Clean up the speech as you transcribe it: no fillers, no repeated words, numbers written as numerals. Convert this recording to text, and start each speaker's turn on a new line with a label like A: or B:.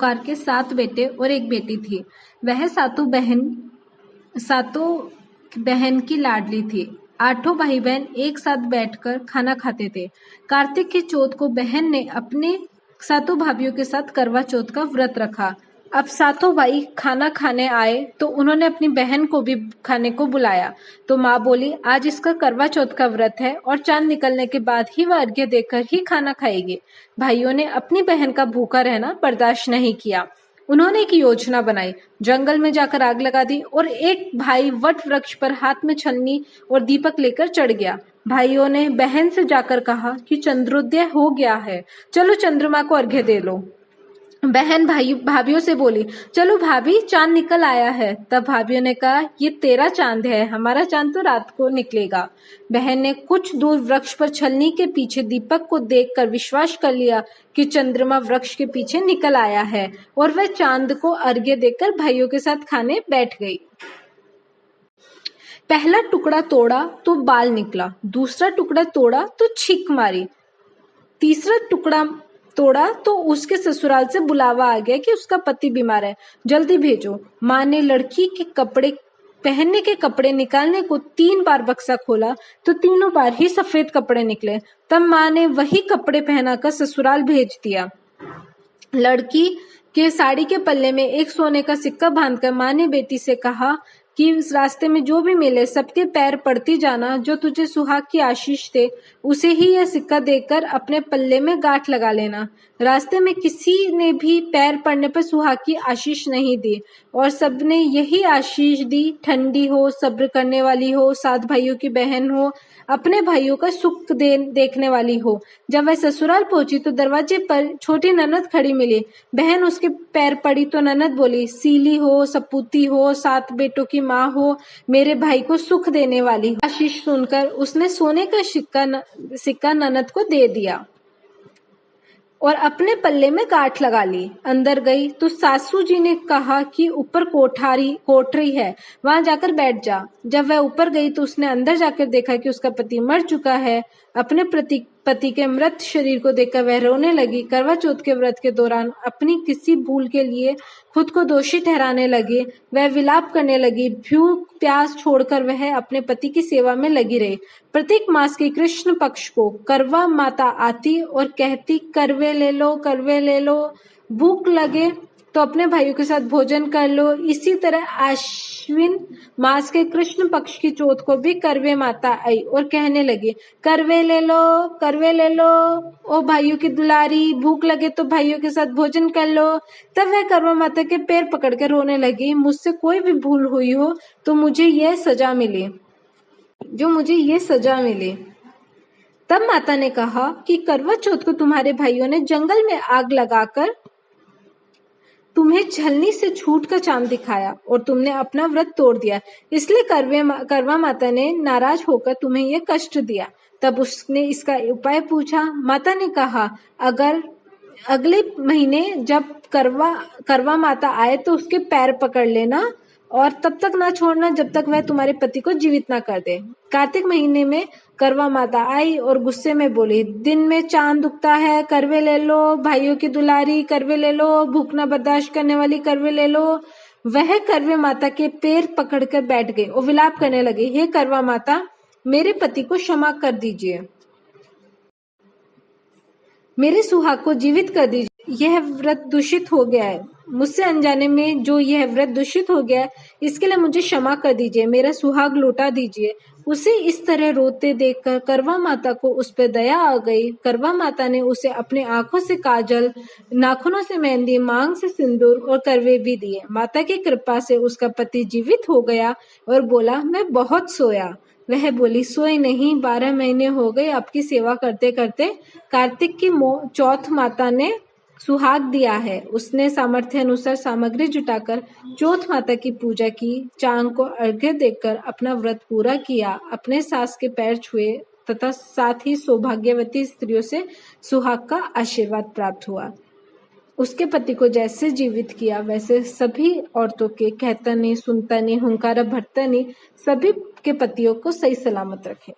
A: Car के 7 बेटे और एक बेटी थी। वह सातों बहन की लाडली थी। 8 भाई बहन एक साथ बैठकर खाना खाते थे। कार्तिक की चौथ को बहन ने अपने 7 भाइयों के साथ करवा चौथ का व्रत रखा। अब 7 भाई खाना खाने आए तो उन्होंने अपनी बहन को भी खाने को बुलाया। तो माँ बोली, आज इसका करवा चौथ का व्रत है और चांद निकलने के बाद ही वह अर्घ्य देकर ही खाना खाएगी। भाइयों ने अपनी बहन का भूखा रहना बर्दाश्त नहीं किया। उन्होंने एक योजना बनाई। जंगल में जाकर आग लगा दी और एक भाई वट वृक्ष पर हाथ में छलनी और दीपक लेकर चढ़ गया। भाइयों ने बहन से जाकर कहा कि चंद्रोदय हो गया है, चलो चंद्रमा को अर्घ्य दे लो। बहन भाभियों से बोली, चलो भाभी, चांद निकल आया है। तब भाभियों ने कहा, ये तेरा चांद है, हमारा चांद तो रात को निकलेगा। बहन ने कुछ दूर वृक्ष पर छलनी के पीछे दीपक को देखकर विश्वास कर लिया कि चंद्रमा वृक्ष के पीछे निकल आया है और वह चांद को अर्घ्य देकर भाइयों के साथ खाने बैठ गई। पहला टुकड़ा तोड़ा तो बाल निकला, दूसरा टुकड़ा तोड़ा तो छींक मारी, तीसरा टुकड़ा तोड़ा तो उसके ससुराल से बुलावा आ गया कि उसका पति बीमार है, जल्दी भेजो। माँ ने लड़की के कपड़े पहनने के कपड़े निकालने को 3 बार बक्सा खोला तो तीनों बार ही सफेद कपड़े निकले। तब माँ ने वही कपड़े पहनाकर ससुराल भेज दिया। लड़की के साड़ी के पल्ले में एक सोने का सिक्का बांधकर माँ ने बेटी से कहा कि इस रास्ते में जो भी मिले सबके पैर पड़ती जाना, जो तुझे सुहाग की आशीष दे उसे ही यह सिक्का देकर अपने पल्ले में गांठ लगा लेना। रास्ते में किसी ने भी पैर पड़ने पर सुहाग की आशीष नहीं दी और सबने यही आशीष दी, ठंडी हो, सब्र करने वाली हो, 7 भाइयों की बहन हो, अपने भाइयों का सुख देखने वाली हो। जब वह ससुराल पहुंची तो दरवाजे पर छोटी ननद खड़ी मिली। बहन उसके पैर पड़ी तो ननद बोली, सीली हो, सपूती हो, 7 बेटों की माँ हो, मेरे भाई को सुख देने वाली हो। आशीष सुनकर उसने सोने का सिक्का ननद को दे दिया और अपने पल्ले में गांठ लगा ली। अंदर गई तो सासू जी ने कहा कि ऊपर कोठरी है, वहां जाकर बैठ जा। जब वह ऊपर गई तो उसने अंदर जाकर देखा कि उसका पति मर चुका है। अपने पति के मृत शरीर को देखकर वह रोने लगी। करवा चौथ के व्रत के दौरान अपनी किसी भूल के लिए खुद को दोषी ठहराने लगी। वह विलाप करने लगी। भूख प्यास छोड़कर वह अपने पति की सेवा में लगी रही। प्रत्येक मास के कृष्ण पक्ष को करवा माता आती और कहती, करवे ले लो, भूख लगे तो अपने भाइयों के साथ भोजन कर लो। इसी तरह आश्विन मास के कृष्ण पक्ष की चौथ को भी करवे माता आई और कहने लगी, करवे ले लो, ओ भाइयों की दुलारी, भूख लगे तो भाइयों के साथ भोजन कर लो। तब वह करवा माता के पैर पकड़कर रोने लगी, मुझसे कोई भी भूल हुई हो तो मुझे ये सजा मिले। तब माता ने कहा कि करवा चौथ को तुम्हारे भाइयों ने जंगल में आग लगाकर तुम्हें छलनी से छूट का चांद दिखाया और तुमने अपना व्रत तोड़ दिया, इसलिए करवा माता ने नाराज होकर तुम्हें यह कष्ट दिया। तब उसने इसका उपाय पूछा। माता ने कहा, अगर अगले महीने जब करवा माता आए तो उसके पैर पकड़ लेना और तब तक ना छोड़ना जब तक वह तुम्हारे पति को जीवित ना कर दे। कार्तिक महीने में करवा माता आई और गुस्से में बोली, दिन में चांद उगता है, करवे ले लो, भाइयों की दुलारी, करवे ले लो, भूख न बर्दाश्त करने वाली, करवे ले लो। वह करवे माता के पैर पकड़कर बैठ गई और विलाप करने लगी, हे करवा माता, मेरे पति को क्षमा कर दीजिए, मेरे सुहाग को जीवित कर दीजिए। यह व्रत दूषित हो गया है, मुझसे अनजाने में जो यह व्रत दूषित हो गया है, इसके लिए मुझे क्षमा कर दीजिए, मेरा सुहाग लौटा दीजिए। उसे इस तरह रोते देखकर करवा माता को उस पर दया आ गई। करवा माता ने उसे अपने आंखों से काजल, नाखूनों से मेहंदी, मांग से सिंदूर और करवे भी दिए। माता की कृपा से उसका पति जीवित हो गया और बोला, मैं बहुत सोया। वह बोली, सोई नहीं, 12 महीने हो गए आपकी सेवा करते करते। कार्तिक की चौथ माता ने सुहाग दिया है। उसने सामर्थ्य अनुसार सामग्री जुटाकर चौथ माता की पूजा की, चांद को अर्घ्य देकर अपना व्रत पूरा किया, अपने सास के पैर छुए तथा साथ ही सौभाग्यवती स्त्रियों से सुहाग का आशीर्वाद प्राप्त हुआ। उसके पति को जैसे जीवित किया वैसे सभी औरतों के कहता नहीं, सुनता नहीं, हुंकारा भरता नहीं, सभी के पतियों को सही सलामत रखे।